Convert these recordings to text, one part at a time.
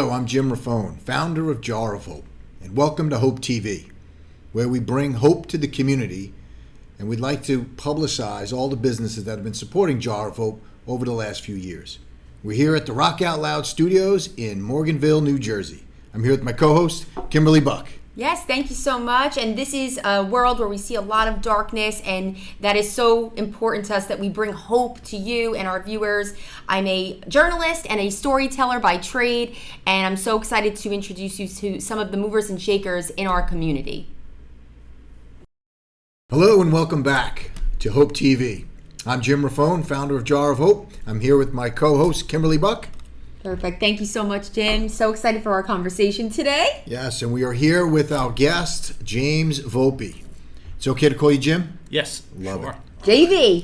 Hello, I'm Jim Raffone, founder of Jar of Hope, and welcome to Hope TV, where we bring hope to the community, and we'd like to publicize all the businesses that have been supporting Jar of Hope over the last few years. We're here at the Rock Out Loud Studios in Morganville, New Jersey. I'm here with my co-host, Kimberly Buck. Yes, thank you so much. And this is a world where we see a lot of darkness, and that is so important to us that we bring hope to you and our viewers. I'm a journalist and a storyteller by trade, and I'm so excited to introduce you to some of the movers and shakers in our community. Hello and welcome back to Hope TV. I'm Jim Raffone, founder of Jar of Hope. I'm here with my co-host, Kimberly Buck. Perfect. Thank you so much, Jim. So excited for our conversation today. Yes, and we are here with our guest, James Volpe. It's okay to call you Jim? Yes. Love sure. it. JV.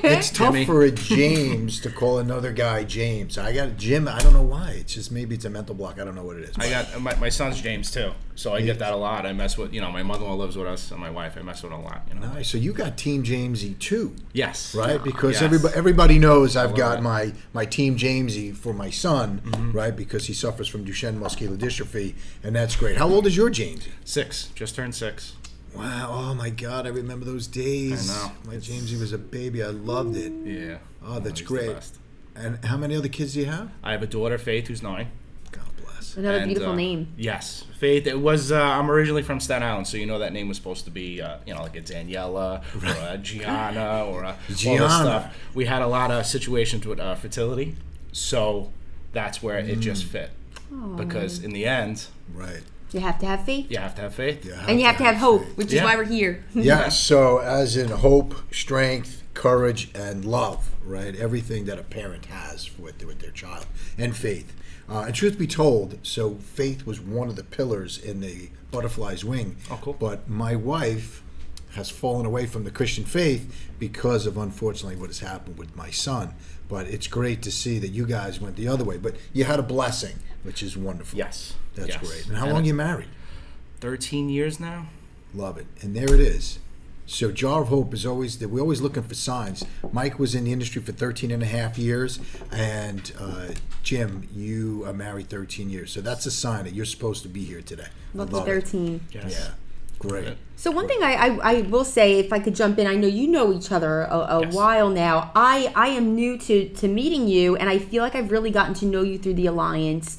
It's tough Jimmy. for a James to call another guy James. I got Jim. I don't know why. It's just maybe it's a mental block. I don't know what it is. I got my son's James too, so I get that a lot. I mess with my mother-in-law lives with us and my wife. I mess with a lot. Nice. So you got Team Jamesy too. Yes. Right? Because Yes. everybody knows I've got that. my Team Jamesy for my son, right? Because he suffers from Duchenne muscular dystrophy, and that's great. How old is your Jamesy? 6. Just turned 6. Wow. Oh my God. I remember those days. I know. My Jamesy was a baby. I loved it. Yeah. Oh, that's he's the great. best. And how many other kids do you have? I have a daughter, Faith, who's 9. God bless. Another And, beautiful name. Yes, Faith. It was. I'm originally from Staten Island, so that name was supposed to be, like a Daniela or a Gianna or all this stuff. We had a lot of situations with fertility, so that's where it just fit. Because in the end, Right. You have to have faith. you have to have faith. And you have to have hope, faith. which is Yeah. why we're here. Yes, so as in hope, strength, courage, and love, right? Everything that a parent has with their child, and faith. And truth be told, so faith was one of the pillars in the butterfly's wing. Oh, cool. But my wife has fallen away from the Christian faith because of, unfortunately, what has happened with my son. But it's great to see that you guys went the other way. But you had a blessing, which is wonderful. Yes. That's Yes. great. And how long you married? 13 years now. Love it. And there it is. So Jar of Hope is always that we're always looking for signs. Mike was in the industry for 13 and a half years, and Jim, you are married 13 years. So that's a sign that you're supposed to be here today. Lucky Love it. 13. Yes. Yeah, great. So one thing I will say, if I could jump in, I know you know each other a Yes. while now. I am new to meeting you, and I feel like I've really gotten to know you through the Alliance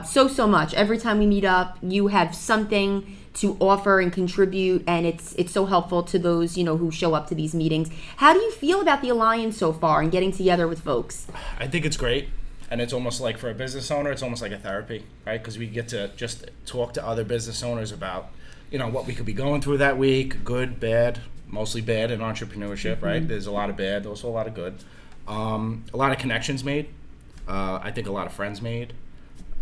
so much. Every time we meet up, you have something to offer and contribute, and it's so helpful to those who show up to these meetings. How do you feel about the Alliance so far and getting together with folks? I think it's great, and it's almost like for a business owner, it's almost like a therapy, right? Because we get to just talk to other business owners about, what we could be going through that week, good, bad, mostly bad in entrepreneurship, right? There's a lot of bad, also a lot of good. A lot of connections made. I think a lot of friends made.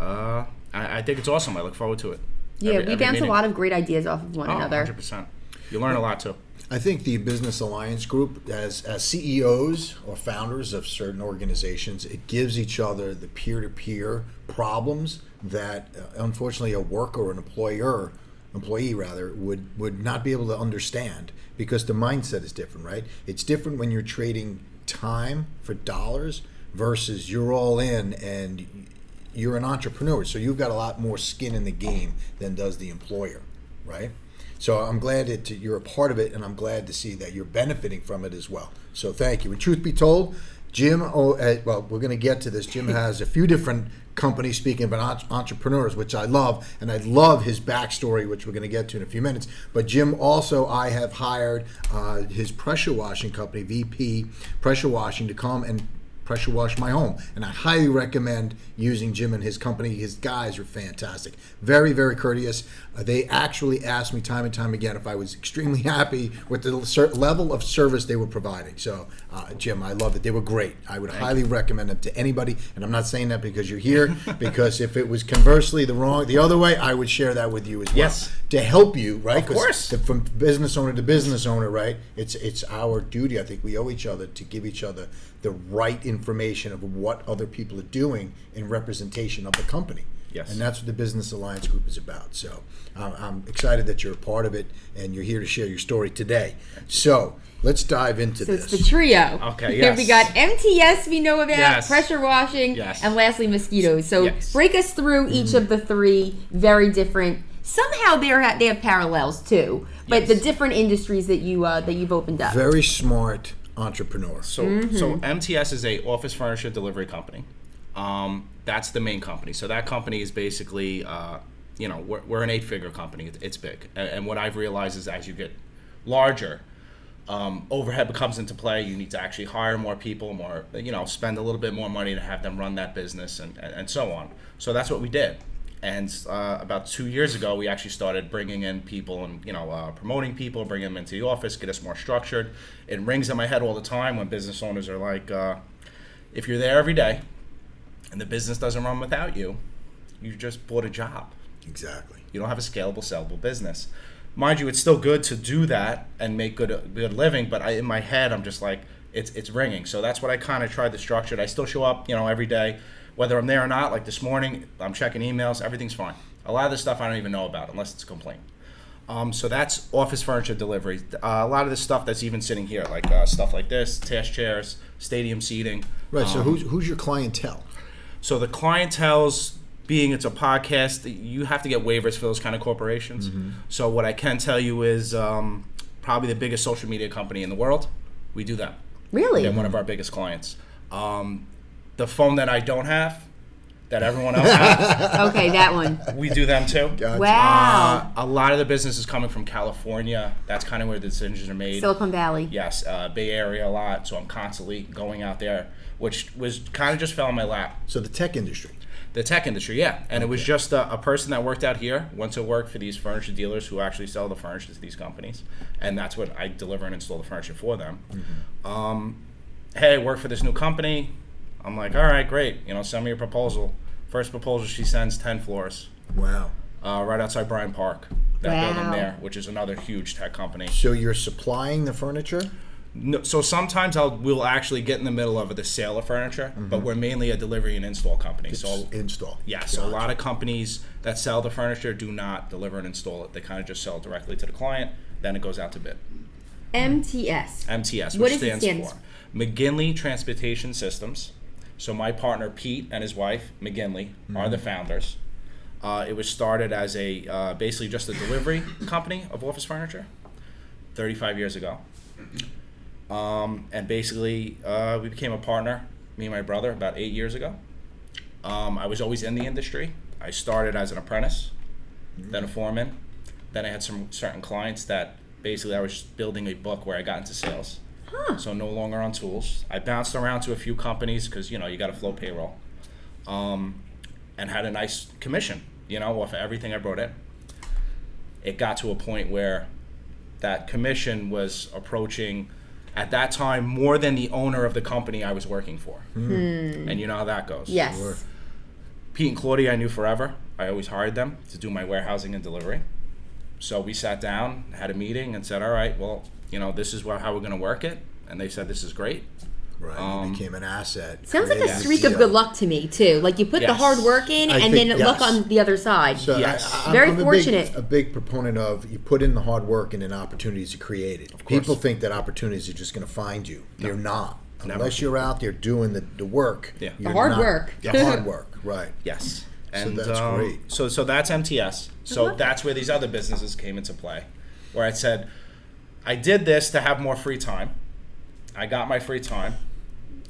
I think it's awesome. I look forward to it. Yeah, we bounce meeting. a lot of great ideas off of one another. 100%. You learn a lot too. I think the Business Alliance Group, as CEOs or founders of certain organizations, it gives each other the peer-to-peer problems that, unfortunately, a worker or an employee rather, would not be able to understand because the mindset is different, right? It's different when you're trading time for dollars versus you're all in and you're an entrepreneur, so you've got a lot more skin in the game than does the employer, right? So I'm glad that you're a part of it, and I'm glad to see that you're benefiting from it as well. So thank you. And truth be told, Jim, well, we're going to get to this. Jim has a few different companies, speaking about entrepreneurs, which I love, and I love his backstory, which we're going to get to in a few minutes. But Jim also, I have hired his pressure washing company, VP Pressure Washing, to come and pressure wash my home, and I highly recommend using Jim and his company. His guys are fantastic, very, very courteous. They actually asked me time and time again if I was extremely happy with the level of service they were providing. So Jim, I loved it. They were great. I would highly recommend them to anybody, and I'm not saying that because you're here, because if it was conversely the other way, I would share that with you as well. Yes. To help you, right? Of course. From business owner to business owner, right? It's our duty. I think we owe each other to give each other the right information of what other people are doing in representation of the company. Yes. And that's what the Business Alliance Group is about. So I'm excited that you're a part of it and you're here to share your story today. So let's dive into So this. it's the trio. Okay, Here yes. we got MTS we know about, Yes. pressure washing, Yes. and lastly mosquitoes. So Yes. break us through each of the three very different. Somehow they have parallels too, but Yes. the different industries that you've opened up. Very smart entrepreneur. So MTS is a office furniture delivery company. That's the main company. So that company is basically, we're an 8-figure company. It's big. And what I've realized is as you get larger, overhead comes into play. You need to actually hire more people, spend a little bit more money to have them run that business and so on. So that's what we did. And about 2 years ago, we actually started bringing in people and, promoting people, bringing them into the office, get us more structured. It rings in my head all the time when business owners are like, if you're there every day and the business doesn't run without you, you just bought a job. Exactly. You don't have a scalable, sellable business. Mind you, it's still good to do that and make good living, but in my head, I'm just like, it's ringing. So that's what I kind of tried to structure. I still show up, every day. Whether I'm there or not, like this morning, I'm checking emails, everything's fine. A lot of this stuff I don't even know about unless it's a complaint. So that's office furniture delivery. A lot of this stuff that's even sitting here, like stuff like this, task chairs, stadium seating. Right. So who's your clientele? So the clientele's, being it's a podcast, you have to get waivers for those kind of corporations. Mm-hmm. So what I can tell you is probably the biggest social media company in the world, we do that. Really? They're one of our biggest clients. The phone that I don't have, that everyone else has. Okay, that one. We do them too. Gotcha. Wow. A lot of the business is coming from California. That's kind of where the decisions are made. Silicon Valley. Yes, Bay Area a lot. So I'm constantly going out there, which was kind of just fell in my lap. So the tech industry. The tech industry, yeah. And it was just a person that worked out here, went to work for these furniture dealers who actually sell the furniture to these companies. And that's what I deliver and install the furniture for them. Mm-hmm. Hey, I work for this new company. I'm like, all right, great. Send me a proposal. First proposal she sends, 10 floors. Wow. Right outside Bryant Park. That Wow. building there, which is another huge tech company. So you're supplying the furniture? No, so sometimes we'll actually get in the middle of the sale of furniture, but we're mainly a delivery and install company. So Install. yeah, so a lot of companies that sell the furniture do not deliver and install it. They kind of just sell it directly to the client. Then it goes out to bid. MTS. MTS, What which does it stands stand for McGinley Transportation Systems. So my partner Pete and his wife McGinley are the founders. It was started as a basically just a delivery company of office furniture 35 years ago. And basically we became a partner, me and my brother, about 8 years ago. I was always in the industry. I started as an apprentice, then a foreman. Then I had some certain clients that basically I was building a book where I got into sales. So no longer on tools. I bounced around to a few companies because, you got to flow payroll. And had a nice commission, off of everything I brought in. It got to a point where that commission was approaching, at that time, more than the owner of the company I was working for. And you know how that goes. Yes. Sure. Pete and Claudia I knew forever. I always hired them to do my warehousing and delivery. So we sat down, had a meeting, and said, all right, well, this is how we're going to work it. And they said, this is great. Right. You became an asset. Sounds like a Created streak of deal. good luck to me too. Like you put the Yes. hard work in, I and think- then luck yes. on the other side. So Yes. Very I'm fortunate. A big proponent of you put in the hard work and then opportunities are created. course. People think that opportunities are just going to find you. They're not. Never. Unless you're out there doing the work. Yeah. you're hard not- work. The hard work, right. Yes. So And that's great. So that's MTS. So love that's where these other businesses came into play. Where I said, I did this to have more free time. I got my free time.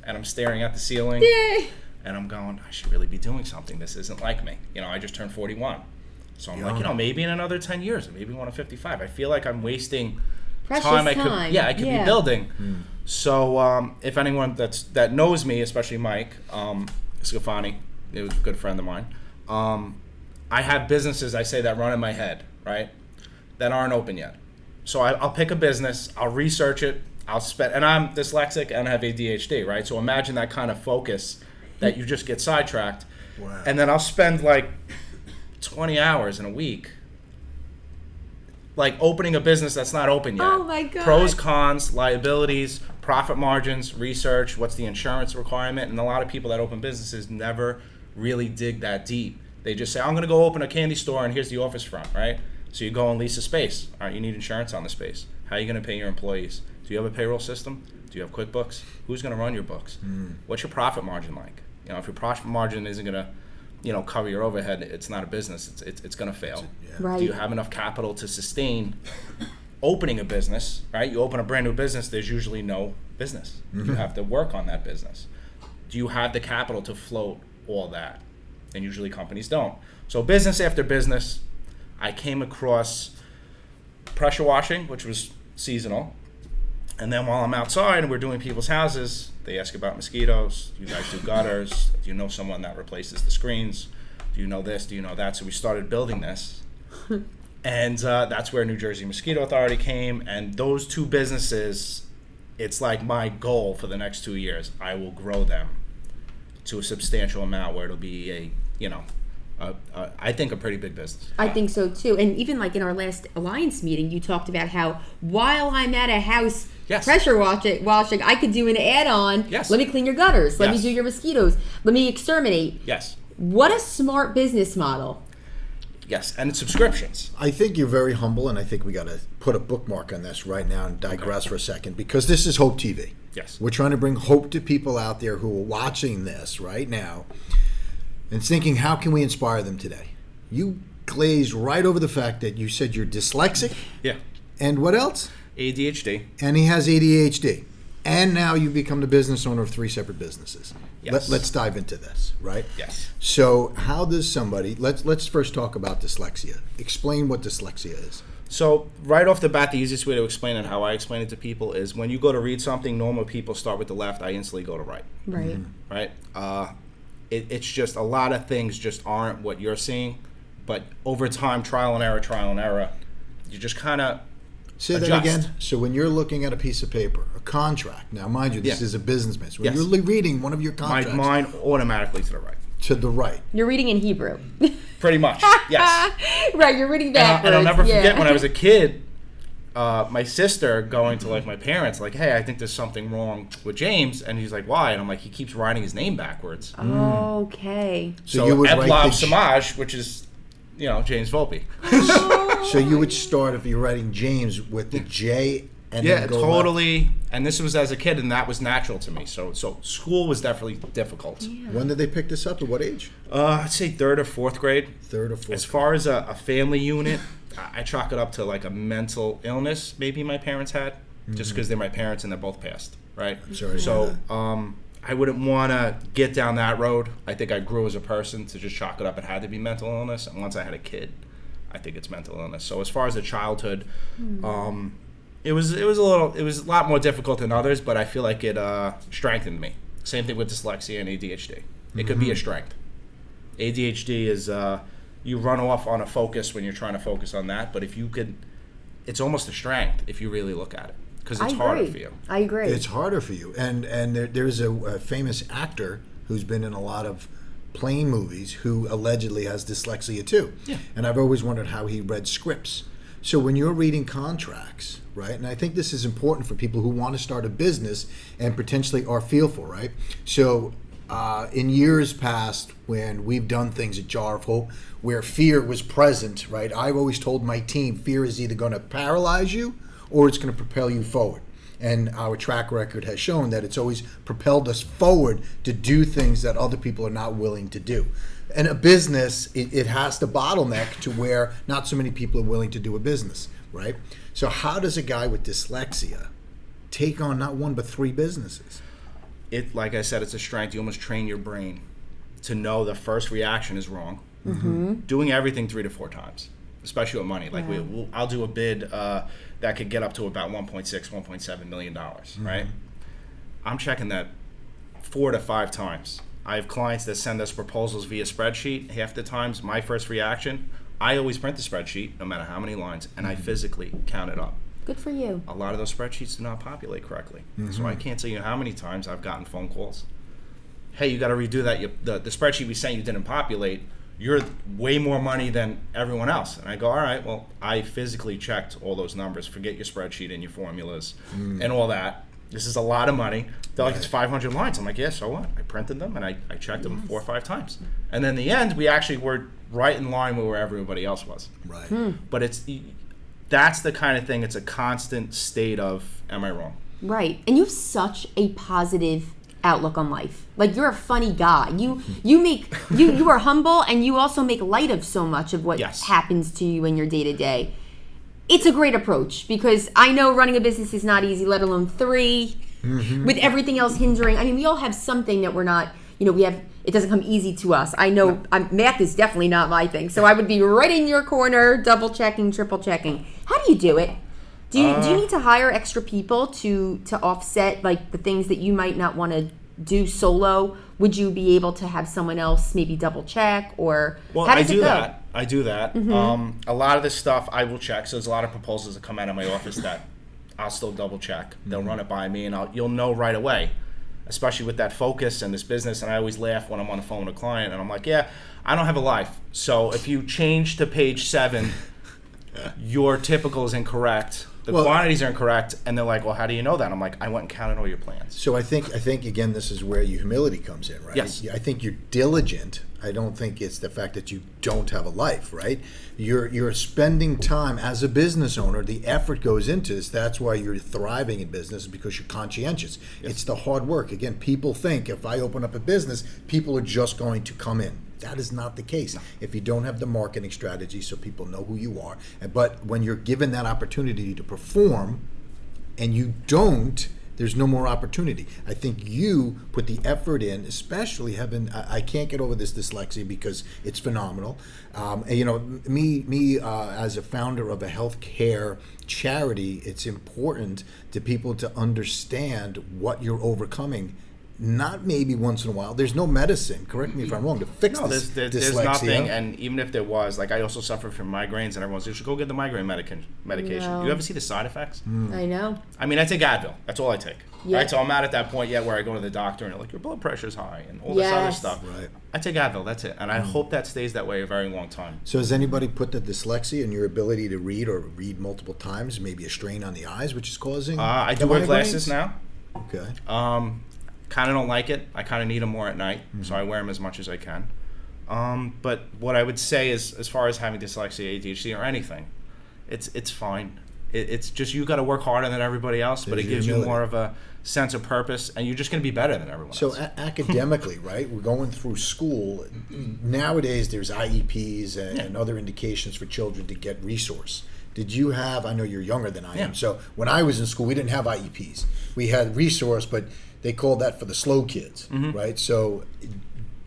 And I'm staring at the ceiling. Yay. And I'm going, I should really be doing something. This isn't like me. I just turned 41. So I'm like, maybe in another 10 years, or maybe when I'm 55. I feel like I'm wasting Precious time. I time. could be building. So if anyone that knows me, especially Mike Scafani, it was a good friend of mine. I have businesses, I say, that run in my head, right, that aren't open yet. So I'll pick a business, I'll research it, and I'm dyslexic and I have ADHD, right? So imagine that kind of focus that you just get sidetracked. Wow. And then I'll spend like 20 hours in a week like opening a business that's not open yet. Oh my God. Pros, cons, liabilities, profit margins, research, what's the insurance requirement, and a lot of people that open businesses never really dig that deep They just say, I'm going to go open a candy store and here's the office front, right? So you go and lease a space. All right, you need insurance on the space. How are you going to pay your employees? Do you have a payroll system? Do you have QuickBooks? Who's going to run your books? What's your profit margin like? You know, if your profit margin isn't going to, you know, cover your overhead, it's not a business. It's going to fail. Yeah. Right. Do you have enough capital to sustain opening a business, right? You open a brand new business, there's usually no business. You have to work on that business. Do you have the capital to float all that? And usually companies don't. So business after business, I came across pressure washing, which was seasonal. And then while I'm outside and we're doing people's houses, they ask about mosquitoes. Do you guys do gutters? Do you know someone that replaces the screens? Do you know this? Do you know that? So we started building this. And that's where New Jersey Mosquito Authority came. And those two businesses, it's like my goal for the next 2 years. I will grow them to a substantial amount where it'll be a, you know, I think a pretty big business. I think so too. And even like in our last Alliance meeting, you talked about how while I'm at a house pressure washing, I could do an add-on. Yes. Let me clean your gutters. Let me Yes. do your mosquitoes. Let me exterminate. Yes. What a smart business model. Yes, and it's subscriptions. I think you're very humble, and I think we got to put a bookmark on this right now and digress for a second, because this is Hope TV. Yes. We're trying to bring hope to people out there who are watching this right now and thinking, how can we inspire them today? You glazed right over the fact that you said you're dyslexic, Yeah. and what else? ADHD. And he has ADHD. And now you become the business owner of 3 separate businesses. Yes. Let's dive into this, right? Yes. So how does somebody, let's first talk about dyslexia. Explain what dyslexia is. So right off the bat, the easiest way to explain it, how I explain it to people, is when you go to read something, normal people start with the left, I instantly go to right. Right. Right? It's just a lot of things just aren't what you're seeing. But over time, trial and error, you just kind of Say that adjust. again. So when you're looking at a piece of paper, a contract, now mind you, this Yeah. is a businessman. So when Yes. you're reading one of your My contracts mind automatically to the right. to the right. You're reading in Hebrew. Pretty much, yes. Right, you're reading backwards. And I'll never forget yeah. when I was a kid, my sister going to like my parents, like, hey, I think there's something wrong with James. And he's like, why? And I'm like, he keeps writing his name backwards. Okay. So you would write Evlav the Samaj, which is, you know, James Volpe. So you would start, if you're writing James, with the J and Yeah, then go totally. And this was as a kid, and that was natural to me. So school was definitely difficult. left. When did they pick this up? At what age? I'd say 3rd or 4th grade. 3rd or 4th. As far as a family unit, I chalk it up to like a mental illness maybe my parents had, just because they're my parents and they're both passed, right? Sorry to So hear that. I wouldn't want to get down that road. I think I grew as a person to just chalk it up. It had to be mental illness, and once I had a kid, I think it's mental illness. So as far as the childhood, it was a lot more difficult than others, but I feel like it strengthened me. Same thing with dyslexia and ADHD. It could be a strength. ADHD is you run off on a focus when you're trying to focus on that, but if you could, it's almost a strength if you really look at it, because it's harder for you. I agree. It's harder for you. And there's a famous actor who's been in a lot of plane movies who allegedly has dyslexia too. Yeah. And I've always wondered how he read scripts. So when you're reading contracts, right, and I think this is important for people who want to start a business and potentially are fearful, right? So in years past, when we've done things at Jar of Hope where fear was present, right, I've always told my team fear is either going to paralyze you or it's going to propel you forward. And our track record has shown that it's always propelled us forward to do things that other people are not willing to do. And a business, it has to bottleneck to where not so many people are willing to do a business, right? So how does a guy with dyslexia take on not one but 3 businesses? It, like I said, it's a strength. You almost train your brain to know the first reaction is wrong. Doing everything 3 to 4 times, especially with money. Like I'll do a bid that could get up to about $1.6-1.7 million, right? I'm checking that 4 to 5 times. I have clients that send us proposals via spreadsheet. Half the times, my first reaction, I always print the spreadsheet, no matter how many lines, and I physically count it up. Good for you. A lot of those spreadsheets do not populate correctly. So I can't tell you how many times I've gotten phone calls. Hey, you got to redo that. The spreadsheet we sent you didn't populate. You're way more money than everyone else. And I go, all right, well, I physically checked all those numbers. Forget your spreadsheet and your formulas and all that. This is a lot of money. They're like, it's 500 lines. I'm like, yeah, so what? I printed them and I checked them 4 or 5 times. And then in the end, we actually were right in line with where everybody else was. Right. But that's the kind of thing, it's a constant state of, am I wrong? Right. And you have such a positive outlook on life. Like, you're a funny guy. You are humble, and you also make light of so much of what happens to you in your day-to-day. It's a great approach, because I know running a business is not easy, let alone 3, with everything else hindering. I mean, we all have something that we're not, it doesn't come easy to us. I know math is definitely not my thing, so I would be right in your corner, double checking, triple checking. How do you do it? Do you need to hire extra people to offset, like, the things that you might not want to do solo? Would you be able to have someone else maybe double check, or how does it go? I do that. A lot of this stuff I will check. So there's a lot of proposals that come out of my office that I'll still double check. They'll run it by me, and you'll know right away, especially with that focus and this business. And I always laugh when I'm on the phone with a client, and I'm like, yeah, I don't have a life. So if you change to page 7, your typical is incorrect. The quantities are incorrect, and they're like, well, how do you know that? I'm like, I went and counted all your plans. So I think again, this is where your humility comes in, right? Yes. I think you're diligent. I don't think it's the fact that you don't have a life, right? You're spending time as a business owner. The effort goes into this. That's why you're thriving in business, because you're conscientious. Yes. It's the hard work. Again, people think if I open up a business, people are just going to come in. That is not the case. No. If you don't have the marketing strategy so people know who you are, but when you're given that opportunity to perform and you don't, there's no more opportunity. I think you put the effort in, especially having, I can't get over this dyslexia because it's phenomenal. Me as a founder of a healthcare charity, it's important to people to understand what you're overcoming. Not maybe once in a while. There's no medicine, correct me if I'm wrong, to fix this there's dyslexia. Nothing, and even if there was, like, I also suffer from migraines, and everyone's like, you should go get the migraine medication. No. You ever see the side effects? I know. I mean, I take Advil. That's all I take. Yeah. Right? So I'm not at that point yet where I go to the doctor and they're like, your blood pressure's high and all this other stuff. Right. I take Advil, that's it. And I hope that stays that way a very long time. So has anybody put the dyslexia and your ability to read or read multiple times, maybe a strain on the eyes, which is causing I do wear glasses now. Okay. Kind of don't like it. I kind of need them more at night, so I wear them as much as I can. But what I would say is, as far as having dyslexia, ADHD, or anything, it's fine. It's just you got to work harder than everybody else, but it gives you more of a sense of purpose, and you're just going to be better than everyone else. So academically, right, we're going through school. Nowadays, there's IEPs and other indications for children to get resource. Did you have, I know you're younger than I am, so when I was in school, we didn't have IEPs. We had resource, but they called that for the slow kids, right? So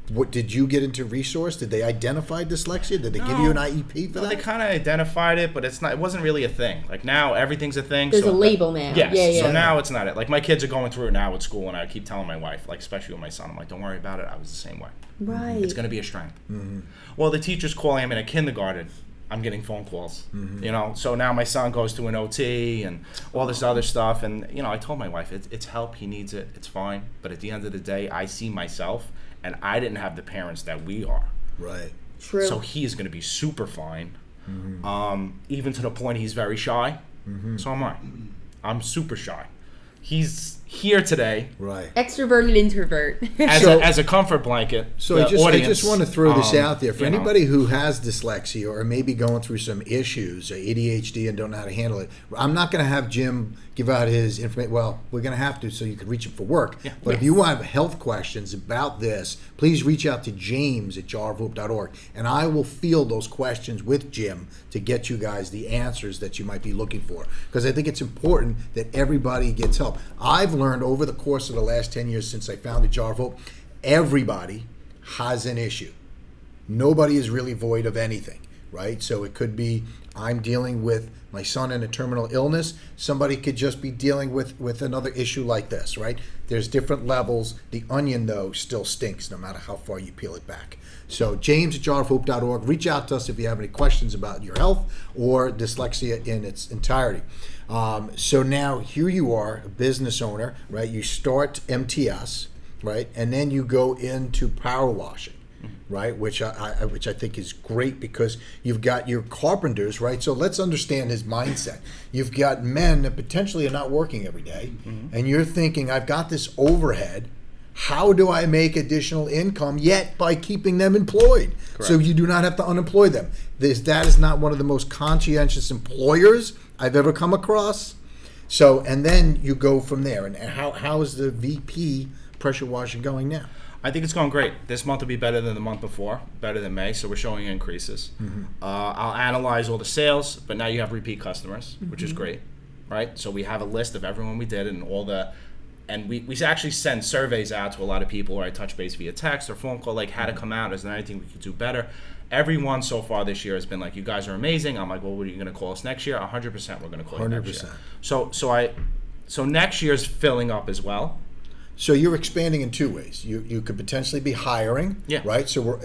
what did you get into resource? Did they identify dyslexia? Did they give you an IEP for that? They kind of identified it, but it wasn't really a thing. Like, now everything's a thing. There's a label now. Yes. Yeah. So now it's not it. Like, my kids are going through it now at school, and I keep telling my wife, like, especially with my son, I'm like, don't worry about it. I was the same way. Right. It's going to be a strength. Well, the teacher's calling him in a kindergarten. I'm getting phone calls, so now my son goes to an OT and all this other stuff. And, I told my wife, it's help. He needs it. It's fine. But at the end of the day, I see myself, and I didn't have the parents that we are. Right. True. So he is going to be super fine, even to the point he's very shy. So am I. I'm super shy. He's here today, right? Extroverted introvert. as a comfort blanket. So I just want to throw this out there for anybody who has dyslexia or maybe going through some issues, ADHD, and don't know how to handle it. I'm not going to have Jim give out his information. Well, we're going to have to so you can reach him for work. Yeah. But if you have health questions about this, please reach out to James at jarvolpe.org, and I will field those questions with Jim to get you guys the answers that you might be looking for. Because I think it's important that everybody gets help. I've learned over the course of the last 10 years since I founded Jarvolpe, everybody has an issue. Nobody is really void of anything, right? So it could be I'm dealing with my son in a terminal illness. Somebody could just be dealing with another issue like this, right? There's different levels. The onion, though, still stinks no matter how far you peel it back. So James at jarvolpe.org. Reach out to us if you have any questions about your health or dyslexia in its entirety. So now here you are, a business owner, right? You start MTS, right? And then you go into power washing. right? Which I think is great because you've got your carpenters, right? So let's understand his mindset. You've got men that potentially are not working every day, and you're thinking, I've got this overhead. How do I make additional income yet by keeping them employed? Correct. So you do not have to unemploy them. That is not one of the most conscientious employers I've ever come across. So, and then you go from there. And how is the VP pressure washer going now? I think it's going great. This month will be better than the month before, better than May, so we're showing increases. I'll analyze all the sales, but now you have repeat customers, which is great, right? So we have a list of everyone we did and all the, and we actually send surveys out to a lot of people, or I touch base via text or phone call, like how to come out, is there anything we could do better? Everyone so far this year has been like, you guys are amazing. I'm like, well, what are you going to call us next year? 100% we're going to call you next year. So next year's filling up as well. So you're expanding in two ways. You could potentially be hiring, right? So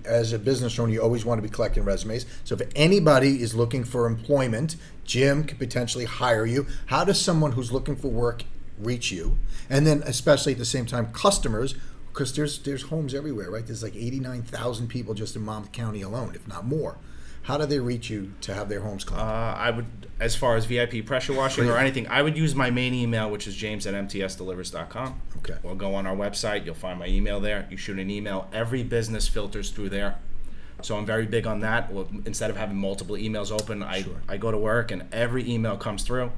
as a business owner, you always want to be collecting resumes. So if anybody is looking for employment, Jim could potentially hire you. How does someone who's looking for work reach you? And then especially at the same time, customers, because there's homes everywhere, right? There's like 89,000 people just in Monmouth County alone, if not more. How do they reach you to have their homes collected? I would, as far as VIP pressure washing or anything, I would use my main email, which is james@mtsdelivers.com. Okay. Or go on our website. You'll find my email there. You shoot an email. Every business filters through there. So I'm very big on that. Instead of having multiple emails open, I go to work and every email comes through.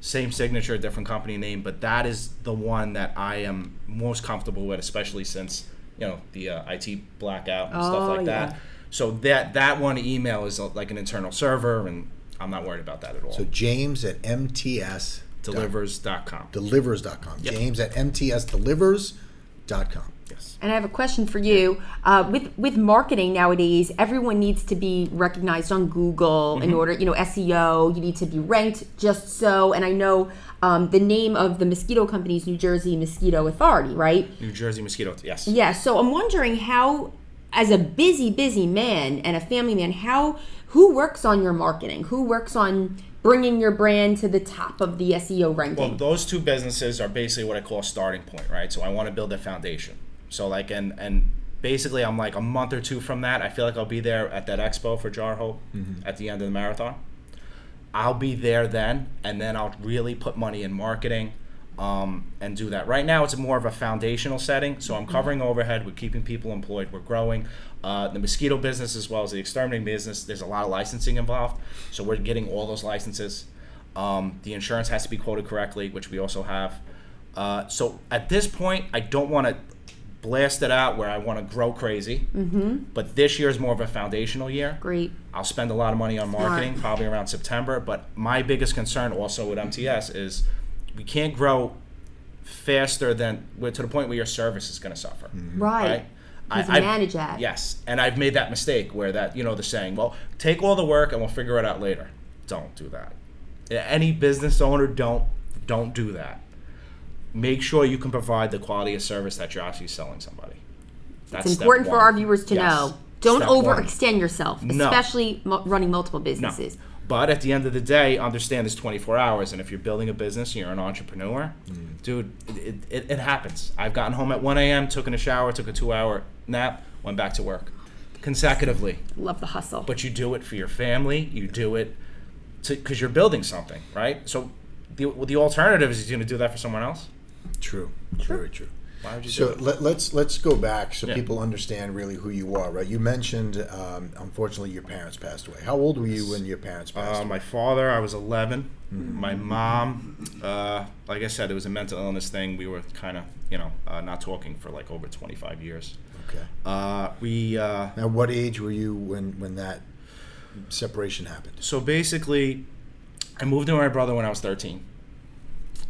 Same signature, different company name, but that is the one that I am most comfortable with, especially since, the IT blackout and stuff like that. So that one email is like an internal server, and I'm not worried about that at all. So James@MTS Delivers.com. Delivers.com. Yep. James@MTSdelivers.com. Yes. And I have a question for you. With marketing nowadays, everyone needs to be recognized on Google in order, SEO. You need to be ranked just so. And I know the name of the mosquito company is New Jersey Mosquito Authority, right? New Jersey Mosquito, yes. Yeah. So I'm wondering how, as a busy man and a family man, who works on your marketing? Who works on bringing your brand to the top of the SEO ranking? Well, those two businesses are basically what I call a starting point, right? So I want to build a foundation. So like, and basically I'm like a month or two from that, I feel like I'll be there at that expo for Jar Hope at the end of the marathon. I'll be there then, and then I'll really put money in marketing and do that. Right now it's more of a foundational setting, so I'm covering overhead, we're keeping people employed, we're growing. The mosquito business as well as the exterminating business, there's a lot of licensing involved, so we're getting all those licenses. The insurance has to be quoted correctly, which we also have. So at this point, I don't want to blast it out where I want to grow crazy, but this year is more of a foundational year. Great. I'll spend a lot of money on marketing, probably around September, but my biggest concern also with MTS is we can't grow faster than to the point where your service is going to suffer. Right. I manage that. Yes, and I've made that mistake where the saying, well, take all the work and we'll figure it out later. Don't do that. Any business owner, don't do that. Make sure you can provide the quality of service that you're actually selling somebody. That's it's important for our viewers to know. Don't overextend yourself, No. especially running multiple businesses. No. But at the end of the day, understand it's 24 hours, and if you're building a business and you're an entrepreneur, dude, it happens. I've gotten home at 1 a.m., took a shower, took a 2-hour nap, went back to work consecutively. Love the hustle. But you do it for your family. You do it because you're building something, right? So the alternative is you're going to do that for someone else. True. Very true. Why would you So do it? let's go back so Yeah. people understand really who you are, right? You mentioned, unfortunately, your parents passed away. How old were you when your parents passed away? My father, I was 11. My mom, like I said, it was a mental illness thing. We were kind of, not talking for like over 25 years. Okay. Now, what age were you when that separation happened? So basically, I moved in with my brother when I was 13.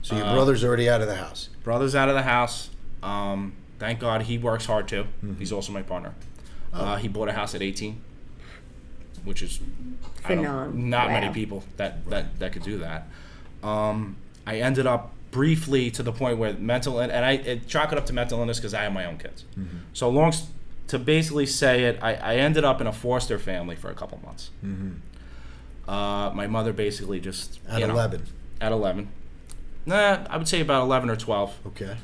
So your brother's already out of the house. Brother's out of the house. Thank God he works hard too. He's also my partner. He bought a house at 18, which is not many people that could do that. I ended up briefly to the point where mental, and I chalk it up to mental illness because I have my own kids. So to basically say it, I ended up in a foster family for a couple months. My mother basically just At 11. At 11. Nah, I would say about 11 or 12. Okay.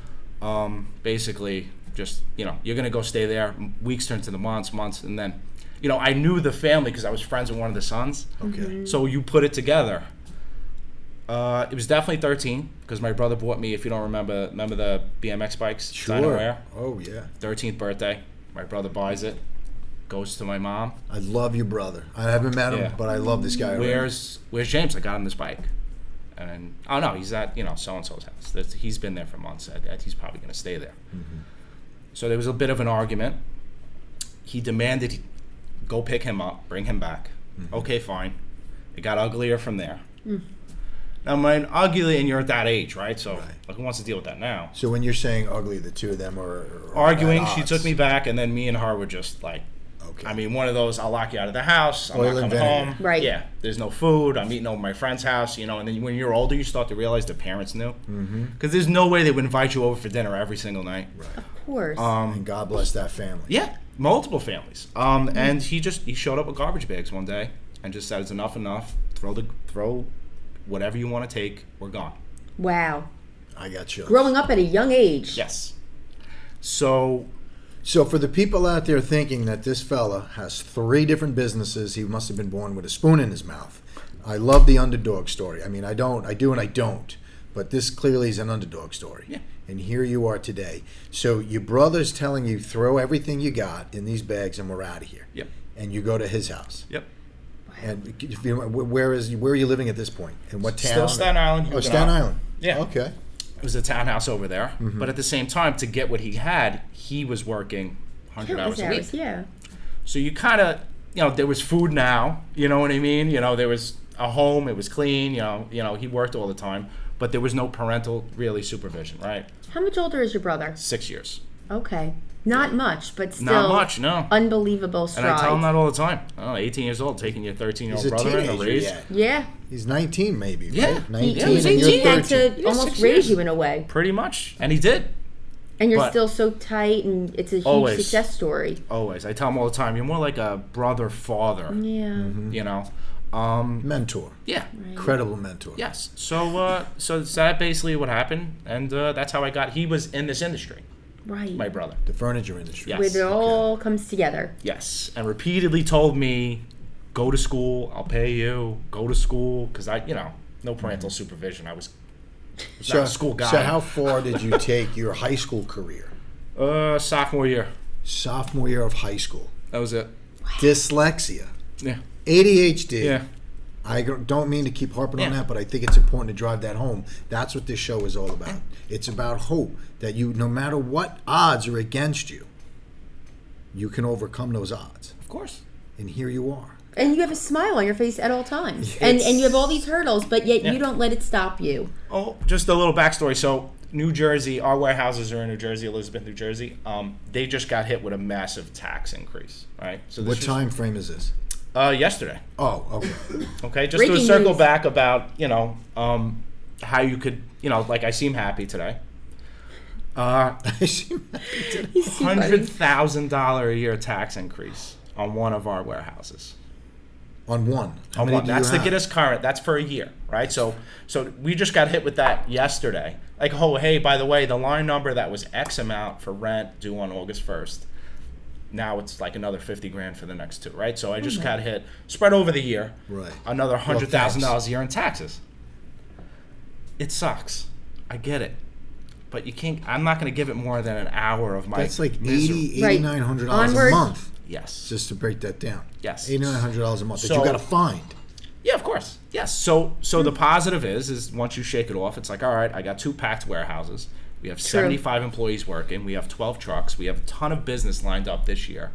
Basically Just, you're going to go stay there. Weeks turn to the months, and then, I knew the family because I was friends with one of the sons. Okay. So you put it together. It was definitely 13 because my brother bought me, if you don't remember the BMX bikes? Sure. Oh, yeah. 13th birthday. My brother buys it, goes to my mom. I love your brother. I haven't met him, Yeah. but I love this guy. Where's James? I got him this bike. And, oh, no, he's at, so-and-so's house. He's been there for months. He's probably going to stay there. Mm-hmm. So there was a bit of an argument. He demanded he go pick him up, bring him back. Mm-hmm. Okay, fine. It got uglier from there. Now, ugly, and you're at that age, right? So, who wants to deal with that now? So when you're saying ugly, the two of them are Arguing, at she odds. took me back, and then me and her were just like, Okay. one of those, I'll lock you out of the house, I'm Oil not and coming vinegar. home. Right. Yeah, there's no food, I'm eating over my friend's house, and then when you're older, you start to realize the parents knew. Because there's no way they would invite you over for dinner every single night. Right. Of course. And God bless that family. Yeah, multiple families. And he showed up with garbage bags one day and just said, it's enough. Throw whatever you want to take, we're gone. Wow. I got chills. Growing up at a young age. Yes. So For the people out there thinking that this fella has 3 different businesses, he must have been born with a spoon in his mouth. I love the underdog story. I do and I don't. But this clearly is an underdog story. Yeah. And here you are today. So your brother's telling you, throw everything you got in these bags and we're out of here. Yep. And you go to his house. Yep. And where are you living at this point? In what town? Still Staten Island. Oh, Staten Island. Yeah. Okay. It was a townhouse over there. But at the same time, to get what he had, he was working 100 hours a week. Yeah. So you kind of, there was food now. You know what I mean? There was a home. It was clean. He worked all the time. But there was no parental, really, supervision, right? How much older is your brother? 6 years. Okay. Not much, but still. Not much, no. Unbelievable strides. And I tell him that all the time. 18 years old, taking your 13-year-old He's a brother in to teenager raise. yet. Yeah. He's 19 maybe, Yeah. right? 19 Yeah, he's and 18. you're He had 13. to almost 6 raise years. you in a way. Pretty much. And he did. And you're But- still so tight, and it's a huge Always. success story. Always. I tell him all the time, you're more like a brother, father. Yeah. You know? Mentor. Yeah. Incredible mentor. Yes. So that basically what happened. And that's how he was in this industry, Right. my brother. The furniture industry. Yeah. Where it all comes together. Yes. And repeatedly told me, go to school, I'll pay you, go to school. Because no parental supervision. I was not a school guy. So how far did you take your high school career? Sophomore year. Sophomore year of high school. That was it. Dyslexia. Yeah. ADHD. Yeah. I don't mean to keep harping on Yeah. that, but I think it's important to drive that home. That's what this show is all about. It's about hope, that no matter what odds are against you, you can overcome those odds. Of course. And here you are. And you have a smile on your face at all times. Yes. And you have all these hurdles, but yet Yeah. you don't let it stop you. Oh, just a little backstory. So, New Jersey, our warehouses are in New Jersey, Elizabeth, New Jersey. They just got hit with a massive tax increase, right? So What time frame is this? Yesterday. Oh, okay. Okay, just Breaking to circle news. back about how you could like I seem happy today. He's too funny. $100,000 a year tax increase on one of our warehouses. On one. How On many one. do you That's to have? get us current. That's for a year, right? So we just got hit with that yesterday. Like, oh, hey, by the way, the line number that was X amount for rent due on August 1st. Now it's like another $50,000 for the next 2, right? So I just got hit, spread over the year, Right. another $100,000 thanks. a year in taxes. It sucks. I get it. But you can't. I'm not going to give it more than an hour of my That's like misery. Right. $8,900 a Onward. month, Yes. just to break that down. Yes. $8,900 a month that So- you got to find. Yeah, of course. Yes. So the positive is once you shake it off, it's like, all right, I got 2 packed warehouses. We have 75 employees working. We have 12 trucks. We have a ton of business lined up this year.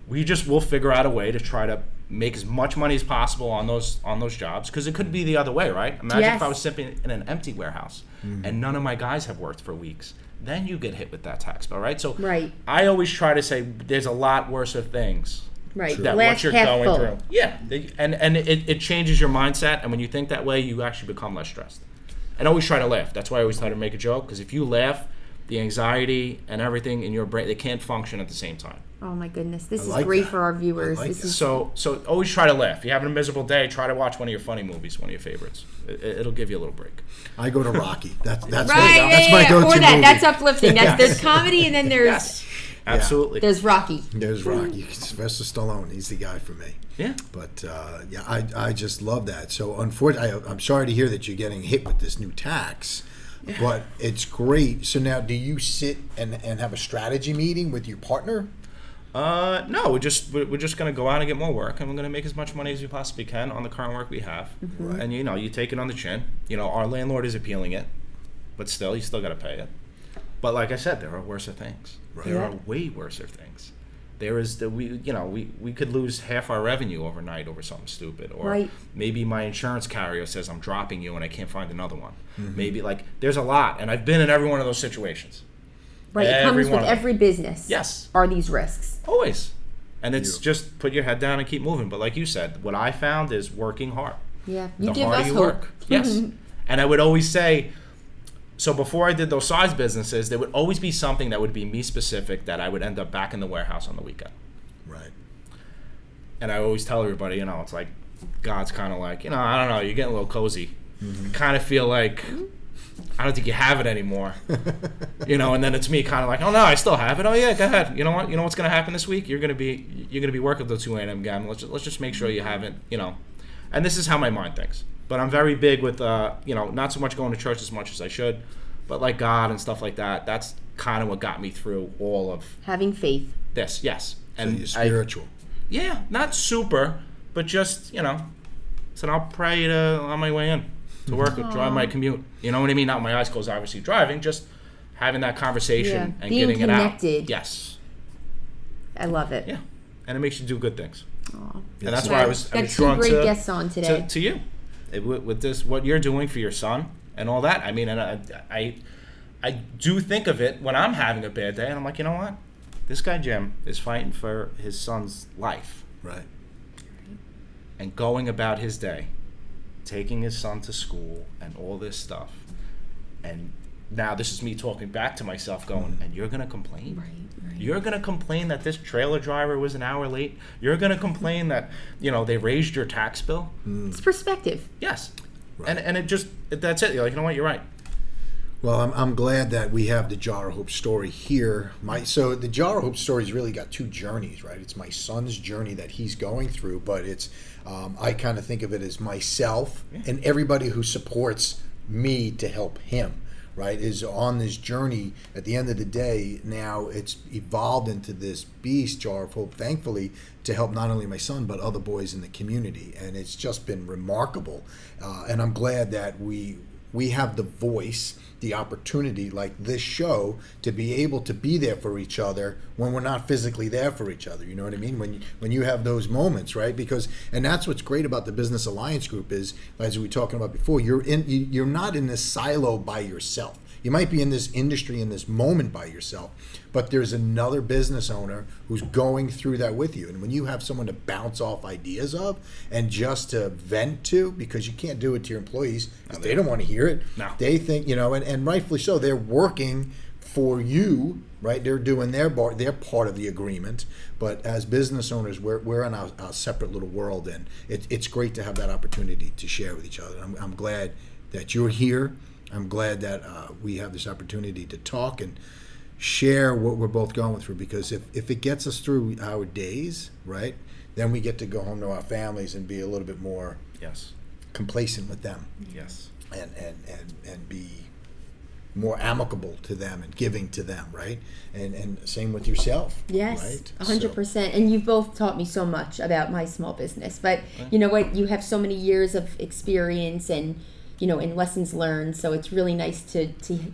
We'll figure out a way to try to make as much money as possible on those jobs, because it could be the other way, right? Imagine Yes. if I was sitting in an empty warehouse and none of my guys have worked for weeks. Then you get hit with that tax bill, right? So Right. I always try to say there's a lot worse of things Right. that Glass what you're half going full. through. Yeah, and it changes your mindset, and when you think that way, you actually become less stressed. And always try to laugh. That's why I always try to make a joke, because if you laugh, the anxiety and everything in your brain, they can't function at the same time. Oh my goodness, this is like great that. for our viewers. I like This that. is So always try to laugh. If you're having a miserable day, try to watch one of your funny movies, one of your favorites. It'll give you a little break. I go to Rocky. That's right. my go-to Or that. movie. That's uplifting. There's comedy, and then there's Yes, absolutely. there's Rocky. There's Rocky. Sylvester Stallone. He's the guy for me. Yeah. But I just love that. So unfortunately, I'm sorry to hear that you're getting hit with this new tax. Yeah. But it's great. So now, do you sit and have a strategy meeting with your partner? No, we're just going to go out and get more work, and we're going to make as much money as we possibly can on the current work we have. Mm-hmm. Right. And you take it on the chin. Our landlord is appealing it, but still, you still got to pay it. But like I said, there are worser things. Right. There Yeah. are way worser things. There is we could lose half our revenue overnight over something stupid, or Right. maybe my insurance carrier says I'm dropping you and I can't find another one. Mm-hmm. Maybe there's a lot, and I've been in every one of those situations. Right, it Every comes one with of them. every business. Yes. Are these risks? Always. And it's Beautiful. just put your head down and keep moving. But like you said, what I found is working hard. Yeah, you The give harder us you hope. work. Yes. And I would always say, so before I did those size businesses, there would always be something that would be me specific that I would end up back in the warehouse on the weekend. Right. And I always tell everybody, it's like God's kind of like, I don't know, you're getting a little cozy. Mm-hmm. I kind of feel like I don't think you have it anymore. And then it's me kind of like, oh no, I still have it. Oh yeah, go ahead. You know what? You know what's going to happen this week? You're going to be working till 2 a.m. again. Let's just make sure you haven't, And this is how my mind thinks. But I'm very big with, not so much going to church as much as I should, but like God and stuff like that. That's kind of what got me through all of Having faith. this. Yes. So And you're spiritual. yeah, not super, but just, said I'll pray on my way in to work, or drive my commute. You know what I mean? Not with my eyes closed, obviously driving, just having that conversation Yeah, and being getting connected. it out. Yes. I love it. Yeah. And it makes you do good things. Aw. And that's Right. why I was Got two drawn great to guests on today. to you. With this, what you're doing for your son and all that. I mean, and I do think of it when I'm having a bad day, and I'm like, you know what? This guy Jim is fighting for his son's life Right. and going about his day, taking his son to school and all this stuff. And now this is me talking back to myself going, and you're going to complain? Right. You're going to complain that this trailer driver was an hour late? You're going to complain that, they raised your tax bill? It's perspective. Yes. Right. And that's it. You're like, you know what? You're right. Well, I'm glad that we have the Jar of Hope story here. So the Jar of Hope story's really got two journeys, right? It's my son's journey that he's going through, but it's I kind of think of it as myself and everybody who supports me to help him, right? Is on this journey. At the end of the day, now it's evolved into this beast, Jar of Hope, thankfully, to help not only my son but other boys in the community, and it's just been remarkable. And I'm glad that we have the voice, the opportunity, like this show, to be able to be there for each other when we're not physically there for each other. You know what I mean? When you have those moments, right? And that's what's great about the Business Alliance Group is, as we were talking about before, you're not in this silo by yourself. You might be in this industry in this moment by yourself, but there's another business owner who's going through that with you. And when you have someone to bounce off ideas of and just to vent to, because you can't do it to your employees, because they don't want to hear it. No. They think, and rightfully so, they're working for you, right? They're doing their part of the agreement. But as business owners, we're in our separate little world, and it's great to have that opportunity to share with each other. I'm glad that you're here. I'm glad that we have this opportunity to talk and share what we're both going through, because if it gets us through our days, right, then we get to go home to our families and be a little bit more Yes. complacent with them Yes. and be more amicable to them and giving to them, right? And same with yourself. Yes, right? 100%. And you've both taught me so much about my small business. But you know what? You have so many years of experience and and lessons learned. So it's really nice to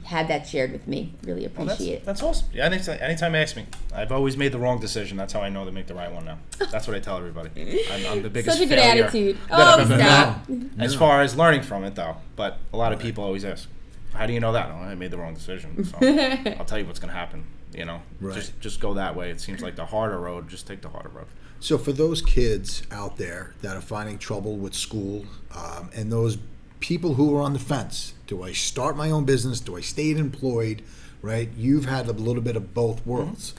have that shared with me. Really appreciate it. That's awesome. Yeah, anytime you ask me, I've always made the wrong decision. That's how I know to make the right one now. That's what I tell everybody. I'm the biggest Such a good failure attitude. that I've Oh, ever stop. had. As far as learning from it, though. But a lot of people always ask, how do you know that? Oh, I made the wrong decision. So I'll tell you what's going to happen. Right. Just go that way. It seems like the harder road. Just take the harder road. So for those kids out there that are finding trouble with school, and those people who are on the fence, Do I start my own business? Do I stay employed? Right? You've had a little bit of both worlds.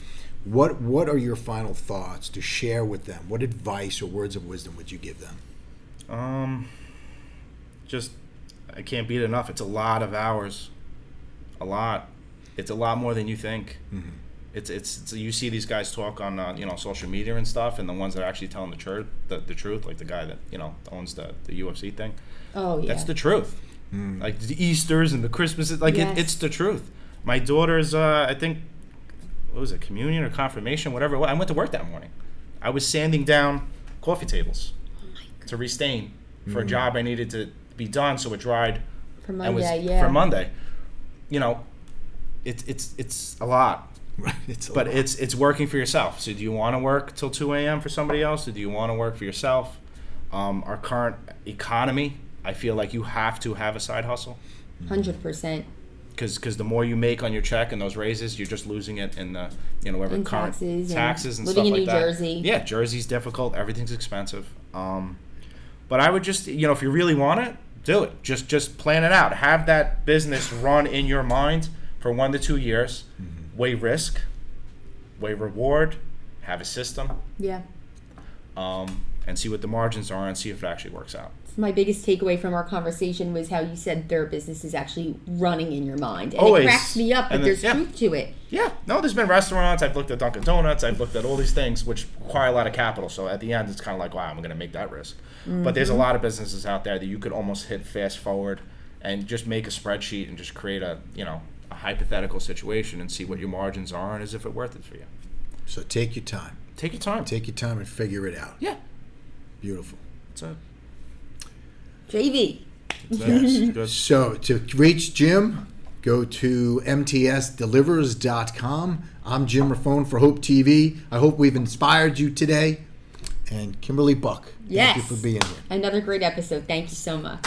Mm-hmm. What are your final thoughts to share with them? What advice or words of wisdom would you give them? Just, I can't beat it enough. It's a lot of hours. A lot. It's a lot more than you think. Mm-hmm. It's you see these guys talk on social media and stuff, and the ones that are actually telling the truth, like the guy that owns the UFC thing. Oh yeah, that's the truth. Like the Easters and the Christmases, like yes. it's the truth. My daughter's I think, what was it, communion or confirmation, whatever it was. I went to work that morning. I was sanding down coffee tables to restain for a job I needed to be done, so it dried for Monday. For Monday. It's a lot. Right. It's working for yourself. So do you want to work till 2 a.m. for somebody else, or do you want to work for yourself? Our current economy, I feel like you have to have a side hustle. 100%. Because the more you make on your check and those raises, you're just losing it in the whatever in current taxes and stuff living like in that. New Jersey. Yeah, Jersey's difficult. Everything's expensive. But I would just if you really want it, do it. Just plan it out. Have that business run in your mind for 1 to 2 years. Mm-hmm. Weigh risk, weigh reward, have a system. Yeah. And see what the margins are and see if it actually works out. My biggest takeaway from our conversation was how you said their business is actually running in your mind. And Always. It cracks me up, but there's truth to it. Yeah. No, there's been restaurants. I've looked at Dunkin' Donuts. I've looked at all these things which require a lot of capital. So at the end, it's kind of like, wow, I'm going to make that risk. Mm-hmm. But there's a lot of businesses out there that you could almost hit fast forward and just make a spreadsheet and just create a hypothetical situation and see what your margins are and is if it's worth it for you. So take your time. Take your time. Take your time and figure it out. Yeah. Beautiful. That's it. JV. Yes. So to reach Jim, go to mtsdelivers.com. I'm Jim Raffone for Hope TV. I hope we've inspired you today. And Kimberly Buck, yes. Thank you for being here. Another great episode. Thank you so much.